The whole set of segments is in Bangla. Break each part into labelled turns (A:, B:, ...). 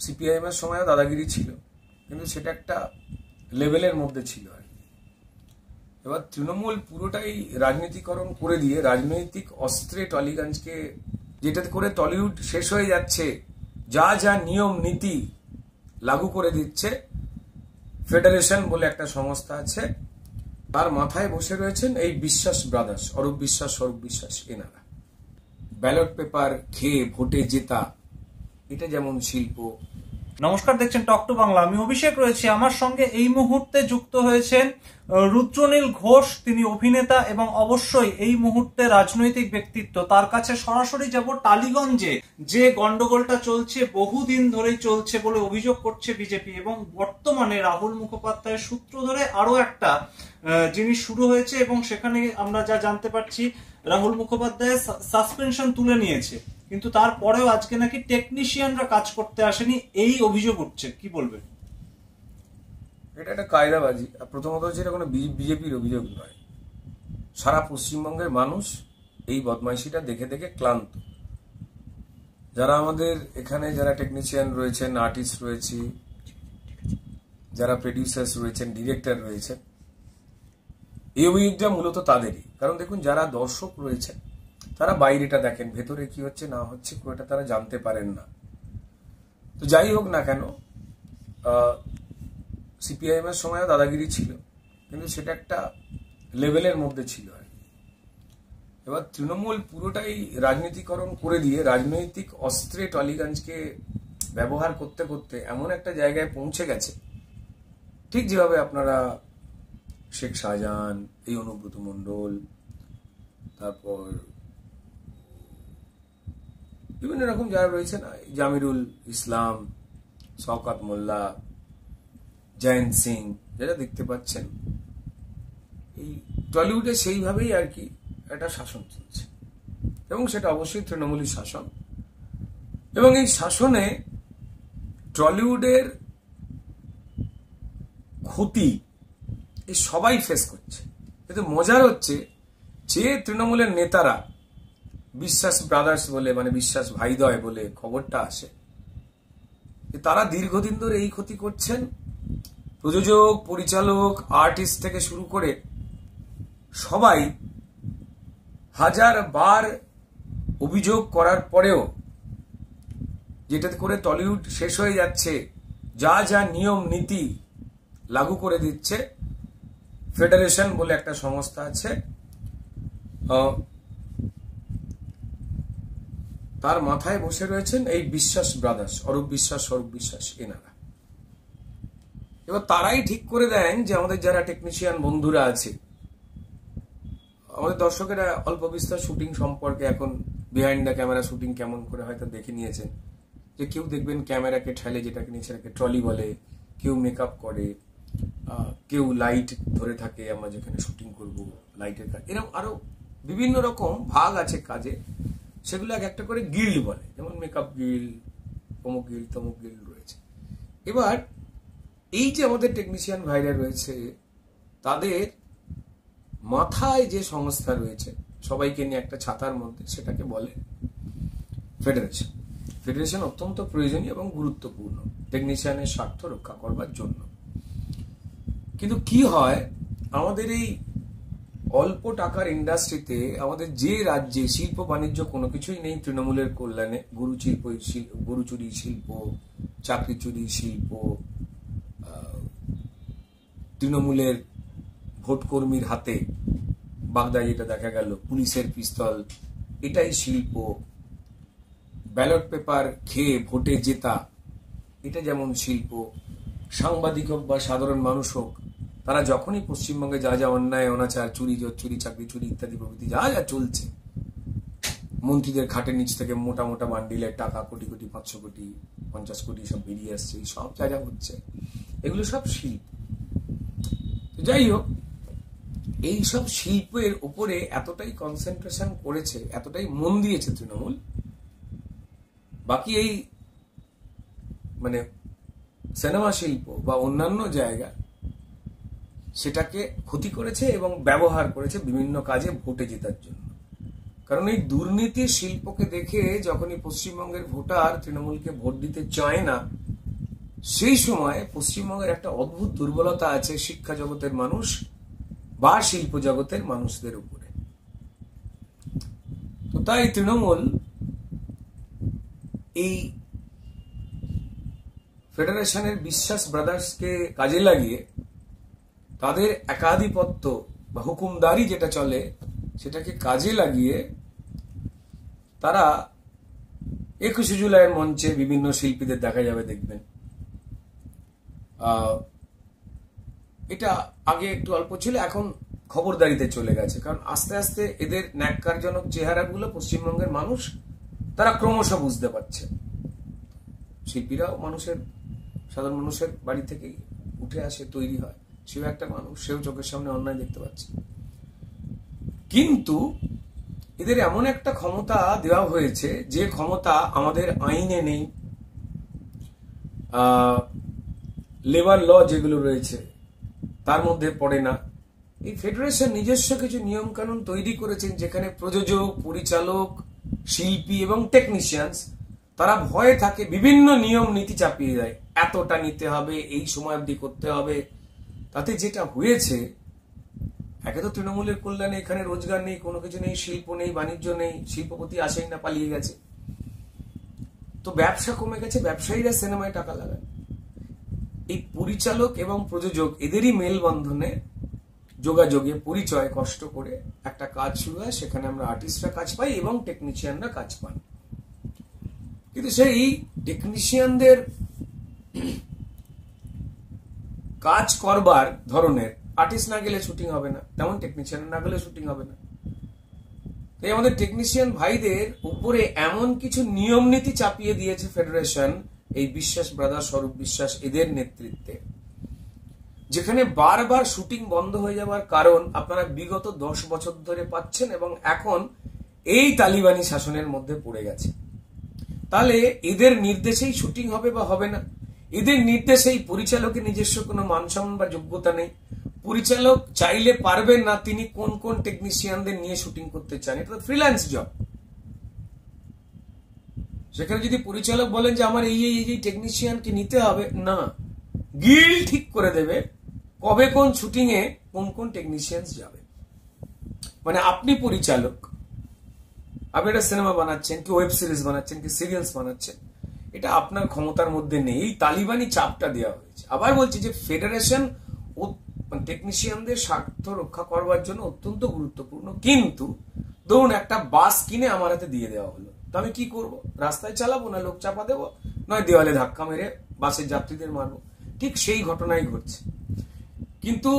A: সিপিআইএম এর সময়ও দাদাগিরি ছিল, কিন্তু সেটা একটা লেভেলের মধ্যে ছিল আর কি। এবার তৃণমূল পুরোটাই রাজনীতিকরণ করে দিয়ে রাজনৈতিক অস্ত্রে টলিগঞ্জকে, যেটাতে করে টলিউড শেষ হয়ে যাচ্ছে, যা যা নিয়ম নীতি লাগু করে দিচ্ছে। ফেডারেশন বলে একটা সংস্থা আছে, তার মাথায় বসে রয়েছেন এই বিশ্বাস ব্রাদার্স, অরূপ বিশ্বাস, স্বরূপ বিশ্বাস, এনারা। ব্যালট পেপার খেয়ে ভোটে জেতা, এটা যেমন শিল্প।
B: নমস্কার, দেখছেন টক টু বাংলা। আমি অভিষেক রয়েছি। আমার সঙ্গে এই মুহূর্তে যুক্ত হয়েছেন রুদ্রনীল ঘোষ। তিনি অভিনেতা এবং অবশ্যই এই মুহূর্তে রাজনৈতিক ব্যক্তিত্ব। তার কাছে সরাসরি যাব। টালিগঞ্জে যে গন্ডগোলটা চলছে, বহুদিন ধরেই চলছে বলে অভিযোগ করছে বিজেপি, এবং বর্তমানে রাহুল মুখোপাধ্যায়ের সূত্র ধরে আরো একটা জিনিস শুরু হয়েছে, এবং সেখানে আমরা যা জানতে পারছি রাহুল মুখোপাধ্যায় সাসপেনশন তুলে নিয়েছে, কিন্তু তারপরেও আজকে নাকি টেকনিশিয়ানরা কাজ করতে আসেনি, এই অভিযোগ উঠছে। কি বলবেন?
A: এটা একটা কায়দাবাজি। প্রথমত হচ্ছে এটা কোনো বিজেপির অভিযোগ নয়, সারা পশ্চিমবঙ্গের মানুষ এই বদমাইশিটা দেখে দেখে ক্লান্ত। যারা আমাদের এখানে যারা টেকনিশিয়ান রয়েছেন, আর্টিস্ট রয়েছে, যারা প্রডিউসার্স রয়েছেন, ডিরেক্টর রয়েছেন, এই অভিযোগটা মূলত তাদেরই। কারণ দেখুন, যারা দর্শক রয়েছেন তারা বাইরেটা দেখেন, ভেতরে কি হচ্ছে না হচ্ছে খুব একটা তারা জানতে পারেন না। তো যাই হোক না কেন, সিপিআইএম এর সময়ও দাদাগিরি ছিল, কিন্তু সেটা একটা লেভেলের মধ্যে ছিল আর কি। এবার তৃণমূল পুরোটাই রাজনীতিকরণ করে দিয়ে রাজনৈতিক অস্ত্রে টলিগঞ্জকে ব্যবহার করতে করতে এমন একটা জায়গায় পৌঁছে গেছে, ঠিক যেভাবে আপনারা শেখ শাহজাহান, এই অনুব্রত মণ্ডল, তারপর বিভিন্ন রকম যারা রয়েছে না, জামিরুল ইসলাম, শওকত মোল্লা, জয়ন্ত সিং, যারা দেখতে পাচ্ছেন, এই টলিউডে সেইভাবেই আর কি একটা শাসন চলছে, এবং সেটা অবশ্যই তৃণমূলী শাসন। এবং এই শাসনে টলিউডের ক্ষতি এই সবাই ফেস করছে। কিন্তু মজার হচ্ছে যে তৃণমূলের নেতারা বিশ্বাস ব্রাদার্স বলে, মানে বিশ্বাস ভাইদয় বলে খবরটা আসে, তারা দীর্ঘদিন ধরে এই ক্ষতি করছেন। প্রযোজক, পরিচালক, আর্টিস্ট থেকে শুরু করে সবাই হাজার বার অভিযোগ করার পরেও, যেটাতে করে টলিউড শেষ হয়ে যাচ্ছে, যা যা নিয়ম নীতি লাগু করে দিচ্ছে। ফেডারেশন বলে একটা সংস্থা আছে, তার মাথায় বসে রয়েছেন এই বিশ্বাস ব্রাদার্স, অরূপ বিশ্বাস, স্বরূপ বিশ্বাস, এনারা। এবার তারাই ঠিক করে দেন যে আমাদের যারা টেকনিশিয়ান বন্ধুরা আছে, আমাদের দর্শকেরা অল্প বিস্তর শুটিং সম্পর্কে এখন বিহাইন্ড দ্য ক্যামেরা শুটিং কেমন করে হয়তো দেখে নিয়েছেন, যে কেউ দেখবেন ক্যামেরাকে ঠেলে, যেটাকে নিয়ে সেটাকে ট্রলি বলে, কেউ মেকআপ করে, কেউ লাইট ধরে থাকে, আমরা যেখানে শুটিং করব লাইটের কাজ, এরকম আরো বিভিন্ন রকম ভাগ আছে কাজে। সেগুলো এক একটা করে গিল্ড বলে, যেমন মেকআপ গিল্ড, অমুক গিল্ড, তমুক গিল্ড রয়েছে। এবার এই যে আমাদের টেকনিশিয়ান ভাইরা রয়েছে, তাদের মাথায় যে সংস্থা রয়েছে, সবাইকে নিয়ে একটা ছাতার মধ্যে, সেটাকে বলে ফেডারেশন। ফেডারেশন অত্যন্ত প্রয়োজনীয় এবং গুরুত্বপূর্ণ টেকনিশিয়ানের স্বার্থ রক্ষা করবার জন্য। কিন্তু কি হয়, আমাদের এই অল্প টাকার ইন্ডাস্ট্রিতে, আমাদের যে রাজ্যে শিল্প বাণিজ্য কোনো কিছুই নেই তৃণমূলের কল্যাণে, গরু চুরি শিল্প, চাকরি চুরি শিল্প, তৃণমূলের ভোটকর্মীর হাতে বাগদা যেটা দেখা গেল, পুলিশের পিস্তল, এটাই শিল্প। ব্যালট পেপার খেয়ে ভোটে জেতা, এটা যেমন শিল্প। সাংবাদিক হোক বা সাধারণ মানুষ হোক, তারা যখনই পশ্চিমবঙ্গে যা যা অন্যায় অনাচার, চুরি চুরি, চাকরি চুরি ইত্যাদি প্রভৃতি যা যা চলছে, মন্ত্রীদের খাটের নিচ থেকে মোটা মোটা বান্ডিলের টাকা, কোটি কোটি, 500 কোটি, 50 কোটি সব বেরিয়ে আসছে, এই সব যা যা হচ্ছে, এগুলো সব শিল্প। যাই হোক, এই সব শিল্পের উপরে এতটাই কনসেন্ট্রেশন করেছে, এতটাই মন দিয়েছে তৃণমূল, বাকি এই মানে সিনেমা শিল্প বা অন্যান্য জায়গা সেটাকে ক্ষতি করেছে এবং ব্যবহার করেছে বিভিন্ন কাজে ভোটে জেতার জন্য। কারণ এই দুর্নীতির শিল্পকে দেখে যখনই পশ্চিমবঙ্গের ভোটার তৃণমূলকে ভোট দিতে চায় না, সেই সময় পশ্চিমবঙ্গের একটা অদ্ভুত দুর্বলতা আছে শিক্ষা জগতের মানুষ বা শিল্প জগতের মানুষদের উপরে। তো তাই তৃণমূল এই ফেডারেশনের বিশ্বাস ব্রাদার্সকে কাজে লাগিয়ে তাদের একাধিপত্য বা হুকুমদারি যেটা চলে সেটাকে কাজে লাগিয়ে তারা 21শে জুলাইয়ের মঞ্চে বিভিন্ন শিল্পীদের দেখা যাবে, দেখবেন। এটা আগে একটু অল্প ছিল, এখন খবরদারিতে চলে গেছে, কারণ আস্তে আস্তে এদের ন্যাক্কারজনক চেহারাগুলো পশ্চিমবঙ্গের মানুষ তারা ক্রমশ বুঝতে পারছে। শিল্পীরাও সাধারণ মানুষের বাড়ি থেকেই উঠে আসে, তৈরি হয়, সেও একটা মানুষ, সেও চোখের সামনে অন্যায় দেখতে পাচ্ছে। কিন্তু এদের এমন একটা ক্ষমতা দেওয়া হয়েছে যে ক্ষমতা আমাদের আইনে নেই, লেবার ল যেগুলো রয়েছে তার মধ্যে পড়ে না। এই ফেডারেশন নিজস্ব কিছু নিয়ম কানুন তৈরি করেছেন যেখানে প্রযোজক, পরিচালক, শিল্পী এবং টেকনিশিয়ানস তারা ভয়ে থাকে, বিভিন্ন নিয়ম নীতি চাপিয়ে দেয়, এতটা নিতে হবে, এই সময় অবধি করতে হবে। তাতে যেটা হয়েছে, একে তো তৃণমূলের কল্যাণে এখানে রোজগার নেই, কোনো কিছু নেই, শিল্প নেই, বাণিজ্য নেই, শিল্পপতি আসেই না, পালিয়ে গেছে, তো ব্যবসা কমে গেছে, ব্যবসায়ীরা সিনেমায় টাকা লাগায়। এই পরিচালক এবং প্রযোজক এদেরই মেলবন্ধনে, যোগাযোগে, পরিচয় কষ্ট করে একটা কাজ শুরু হয়, সেখানে আমরা আর্টিস্টরা কাজ পাই এবং টেকনিশিয়ানরা কাজ পান। কিন্তু সেই টেকনিশিয়ানদের কাজ করবার ধরনের, আর্টিস্ট না গেলে শুটিং হবে না, তেমন টেকনিশিয়ান না গেলে শুটিং হবে না। তাই আমাদের টেকনিশিয়ান ভাইদের উপরে এমন কিছু নিয়ম নীতি চাপিয়ে দিয়েছে ফেডারেশন, এই বিশ্বাস ব্রাদার্স, স্বরূপ বিশ্বাস এদের নেতৃত্বে, যেখানে বারবার শুটিং বন্ধ হয়ে যাওয়ার কারণ আপনারা বিগত 10 বছর ধরে পাচ্ছেন এবং এখন এই তালিবানি শাসনের মধ্যে পড়ে গেছে। তাহলে এদের নির্দেশেই শুটিং হবে বা হবে না, এদের নির্দেশেই পরিচালকের নিজস্ব কোনো মানসম্মান বা যোগ্যতা নেই, পরিচালক চাইলে পারবেন না তিনি কোন কোন টেকনিশিয়ানদের নিয়ে শুটিং করতে চান, এটা তো ফ্রিল্যান্স জব। সেখানে যদি পরিচালক বলেন যে আমার এই টেকনিশিয়ানকে নিতে হবে, না, গিল্ড ঠিক করে দেবে কবে কোন শুটিং এ কোন কোন টেকনিশিয়ান যাবে। মানে আপনি পরিচালক, আপনি একটা সিনেমা বানাচ্ছেন, কি ওয়েব সিরিজ বানাচ্ছেন, কি সিরিয়ালস বানাচ্ছেন, এটা আপনার ক্ষমতার মধ্যে নেই, এই তালিবানি চাপটা দেওয়া হয়েছে। আবার বলছি যে ফেডারেশন টেকনিশিয়ানদের স্বার্থ রক্ষা করবার জন্য অত্যন্ত গুরুত্বপূর্ণ, কিন্তু ধরুন একটা বাস কিনে আমার হাতে দিয়ে দেওয়া হলো, তো আমি কি করব? রাস্তায় চালাবো, না লোক চাপা দেবো, নয় দেওয়ালে ধাক্কা মেরে বাসের যাত্রীদের মারবো। ঠিক সেই ঘটনাই ঘটছে। কিন্তু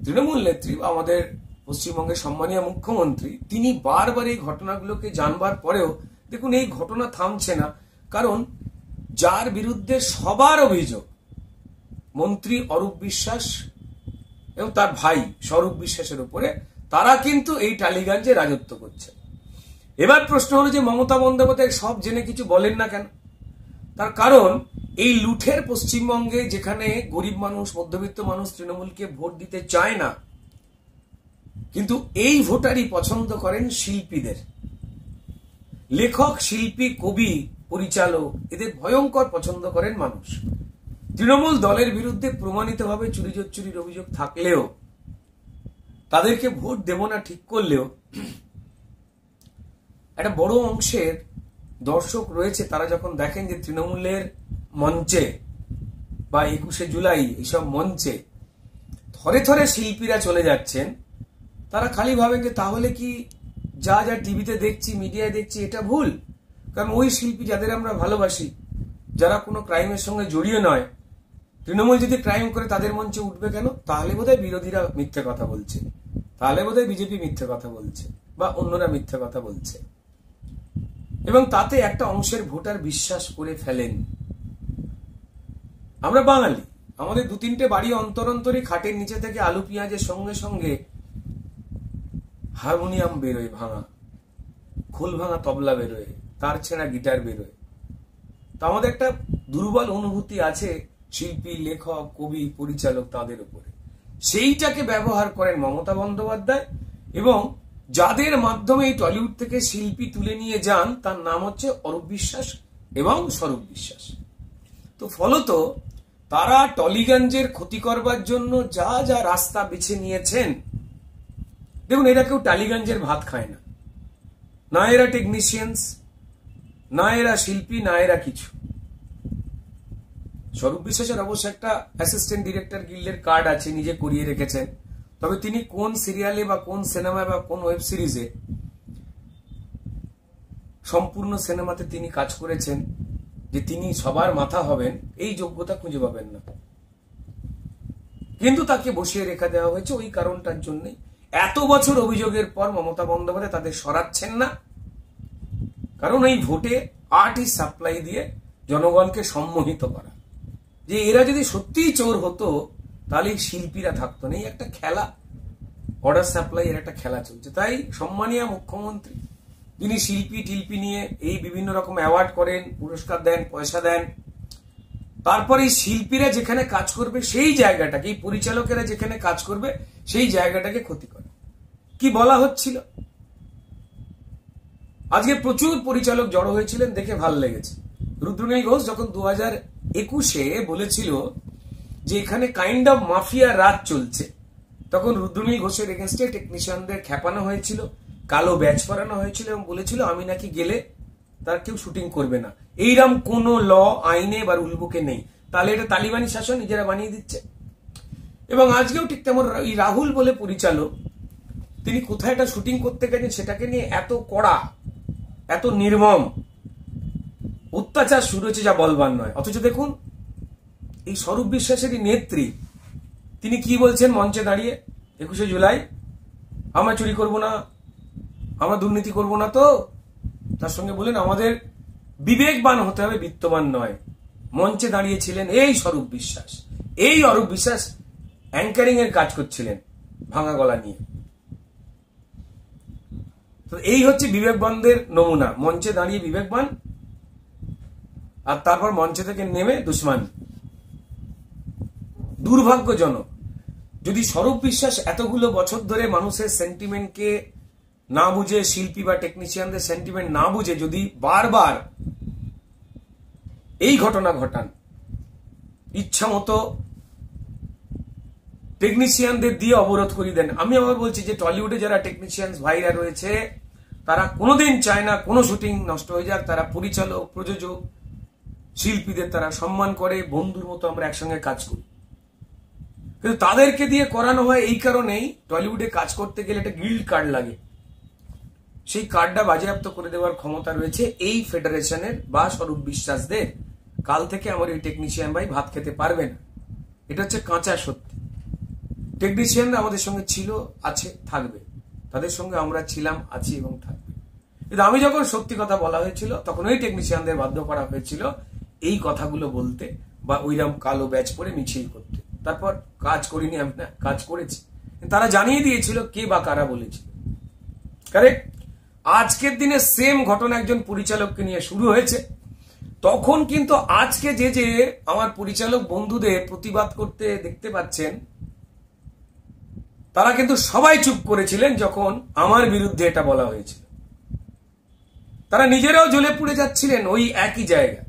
A: তৃণমূল নেত্রী বা আমাদের পশ্চিমবঙ্গের সম্মানীয় মুখ্যমন্ত্রী তিনি বারবার এই ঘটনাগুলোকে জানবার পরেও দেখুন এই ঘটনা থামছে না, কারণ যার বিরুদ্ধে সবার অভিযোগ, মন্ত্রী অরূপ বিশ্বাস এবং তার ভাই স্বরূপ বিশ্বাসের উপরে, তারা কিন্তু এই টালিগঞ্জে রাজত্ব করছে। এবার প্রশ্ন হলো যে মমতা বন্দ্যোপাধ্যায় সব জেনে কিছু বলেন না কেন? তার কারণ এই লুঠের পশ্চিমবঙ্গে, যেখানে গরিব মানুষ, মধ্যবিত্ত মানুষ তৃণমূলকে ভোট দিতে চায় না, কিন্তু এই ভোটারই পছন্দ করেন শিল্পীদের। লেখক, শিল্পী, কবি, পরিচালক এদের ভয়ঙ্কর পছন্দ করেন মানুষ। তৃণমূল দলের বিরুদ্ধে প্রমাণিতভাবে চুরির অভিযোগ থাকলেও, তাদেরকে ভোট দেব না ঠিক করলেও, একটা বড় অংশের দর্শক রয়েছে, তারা যখন দেখেন যে তৃণমূলের মঞ্চে বা 21শে জুলাই এইসব মঞ্চে থরে থরে শিল্পীরা চলে যাচ্ছেন, তারা খালি ভাবেন যে তাহলে কি যা যা টিভিতে দেখছি, মিডিয়ায় দেখছি, এটা ভুল। কারণ ওই শিল্পী যাদের আমরা ভালোবাসি, যারা কোনো ক্রাইমের সঙ্গে জড়িয়ে নয়, তৃণমূল যদি ক্রাইম করে তাদের মঞ্চে উঠবে কেন? তাহলে বোধহয় বিরোধীরা মিথ্যে কথা বলছে, তাহলে বোধহয় বিজেপি মিথ্যে কথা বলছে বা অন্যরা মিথ্যে কথা বলছে, এবং তাতে একটা অংশের ভোটার বিশ্বাস করে ফেলেন। আমরা বাঙালি, আমাদের 2-3টে বাড়ি অন্তরই খাটের নিচে থেকে আলু পেঁয়াজের সঙ্গে সঙ্গে হারমোনিয়াম বেরোয় ভাঙা, খোল ভাঙা তবলা বেরোয়, তার ছেঁড়া গিটার বেরোয়। তো আমাদের একটা দুর্বল অনুভূতি আছে শিল্পী, লেখক, কবি, পরিচালক তাদের উপরে। সেইটাকে ব্যবহার করেন মমতা বন্দ্যোপাধ্যায়, এবং যাদের মাধ্যমে এই টলিউড থেকে শিল্পী তুলে নিয়ে যান তার নাম হচ্ছে অরূপ বিশ্বাস এবং স্বরূপ বিশ্বাস। তো তো ফলত তারা টলিগঞ্জের ক্ষতি করবার জন্য যা যা রাস্তা বেছে নিয়েছেন, দেখুন এরা কেউ টালিগঞ্জের ভাত খায় না, না এরা টেকনিশিয়ানস, না এরা শিল্পী, না এরা কিছু। স্বরূপ বিশ্বাসের অবশ্য একটা অ্যাসিস্ট্যান্ট ডিরেক্টর গিল্ডের কার্ড আছে, নিজে করিয়ে রেখেছেন। তবে তিনি কোন সিরিয়ালে বা কোন সিনেমায় বা কোন ওয়েব সিরিজে সম্পূর্ণ সিনেমাতে তিনি কাজ করেছেন যে তিনি সবার মাথা হবেন, এই যোগ্যতা খুঁজে পাবেন না। কিন্তু তাকে বসিয়ে রেখে দেওয়া হয়েছে ওই কারণটার জন্যই। এত বছর অভিযোগের পর মমতা বন্দ্যোপাধ্যায় তাদের সরাচ্ছেন না, কারণ এই ভোটে আর্টিস্ট সাপ্লাই দিয়ে জনগণকে সম্মোহিত করা, যে এরা যদি সত্যিই চোর হতো তাহলে শিল্পীরা থাকতো না। এই একটা খেলা, অর্ডার সাপ্লাই এর একটা খেলা চলছে। তাই সম্মানীয় মুখ্যমন্ত্রী, যিনি শিল্পী টিল্পি নিয়ে এই বিভিন্ন রকম অ্যাওয়ার্ড করেন, পুরস্কার দেন, পয়সা দেন, তারপরে এই শিল্পীরা যেখানে কাজ করবে সেই জায়গাটাকে, এই পরিচালকেরা যেখানে কাজ করবে সেই জায়গাটাকে ক্ষতি করে। কি বলা হচ্ছিল, আজকে প্রচুর পরিচালক জড়ো হয়েছিলেন, দেখে ভাল লেগেছে। রুদ্রনীল ঘোষ যখন 2021-এ বলেছিল যে এখানে কাইন্ড অফ মাফিয়া রাজ চলছে, তখন রুদ্রনীল ঘোষের এগেনস্টে টেকনিশিয়ানদের খেপানো হয়েছিল, কালো ব্যাচ পরানো হয়েছিল এবং বলেছিল আমি নাকি গেলে তার কেউ শুটিং করবে না। এইরকম কোন ল আইনে বা রুলবুকে নেই। তাহলে এটা তালিবানি শাসন নিজেরা বানিয়ে দিচ্ছে। এবং আজকেও ঠিক তেমন এই রাহুল বলে পরিচালক, তিনি কোথায় একটা শুটিং করতে গেছেন সেটাকে নিয়ে এত কড়া, এত নির্মম অত্যাচার শুরু হয়েছে যা বলবার নয়। অথচ দেখুন এই স্বরূপ বিশ্বাসেরই নেত্রী, তিনি কি বলছেন মঞ্চে দাঁড়িয়ে 21শে জুলাই, আমরা চুরি করব না, আমরা দুর্নীতি করব না। তো তার সঙ্গে বলেন আমাদের বিবেকবান হতে হবে, বিত্তবান নয়। মঞ্চে দাঁড়িয়েছিলেন এই স্বরূপ বিশ্বাস, এই অরূপ বিশ্বাস অ্যাঙ্কারিং এর কাজ করছিলেন ভাঙা গলা নিয়ে। তো এই হচ্ছে বিবেকবানদের নমুনা, মঞ্চে দাঁড়িয়ে বিবেকবান আর তারপর মঞ্চে থেকে নেমে দুশ্মন। দুর্ভাগ্যজনক। যদি স্বরূপ বিশ্বাস এতগুলো বছর ধরে মানুষের সেন্টিমেন্টকে না বুঝে, শিল্পী বা টেকনিশিয়ানদের সেন্টিমেন্ট না বুঝে যদি বারবার এই ঘটনা ঘটান, ইচ্ছা মতো টেকনিশিয়ানদের দিয়ে অবরোধ করিয়ে দেন। আমি আবার বলছি যে টলিউডে যারা টেকনিশিয়ান ভাইরা রয়েছে তারা কোনোদিন চায় না কোনো শুটিং নষ্ট হয়ে যাক। তারা পরিচালক, প্রযোজক, শিল্পীদের তারা সম্মান করে, বন্ধুর মতো আমরা একসঙ্গে কাজ করি। কিন্তু তাদেরকে দিয়ে করানো হয় এই কারণেই, টলিউডে কাজ করতে গেলে একটা গিল্ড কার্ড লাগে, সেই কার্ডটা বাজেয়াপ্ত করে দেওয়ার ক্ষমতা রয়েছে এই ফেডারেশনের বা স্বরূপ বিশ্বাসদের। কাল থেকে আমার এই টেকনিশিয়ান ভাই ভাত খেতে পারবে না, এটা হচ্ছে কাঁচা সত্যি। টেকনিশিয়ানরা আমাদের সঙ্গে ছিল, আছে, থাকবে, তাদের সঙ্গে আমরা ছিলাম, আছি এবং থাকবে। কিন্তু আমি যখন সত্যি কথা বলা হয়েছিল তখন ওই টেকনিশিয়ানদের বাধ্য করা হয়েছিল এই কথাগুলো বলতে বা ওইরকম কালো ব্যাচ পরে মিছিল করতে। তারপর কাজ করিনি আমি, না কাজ করেছি, তারা জানিয়ে দিয়েছিল কে বা কারা বলেছিল। কারেক্ট। আজকের দিনে সেম ঘটনা একজন পরিচালককে নিয়ে শুরু হয়েছে, তখন কিন্তু আজকে যে যে আমার পরিচালক বন্ধুদের প্রতিবাদ করতে দেখতে পাচ্ছেন, তারা কিন্তু সবাই চুপ করেছিলেন যখন আমার বিরুদ্ধে এটা বলা হয়েছিল। তারা নিজেরাও জ্বলে পুড়ে যাচ্ছিলেন ওই একই জায়গা।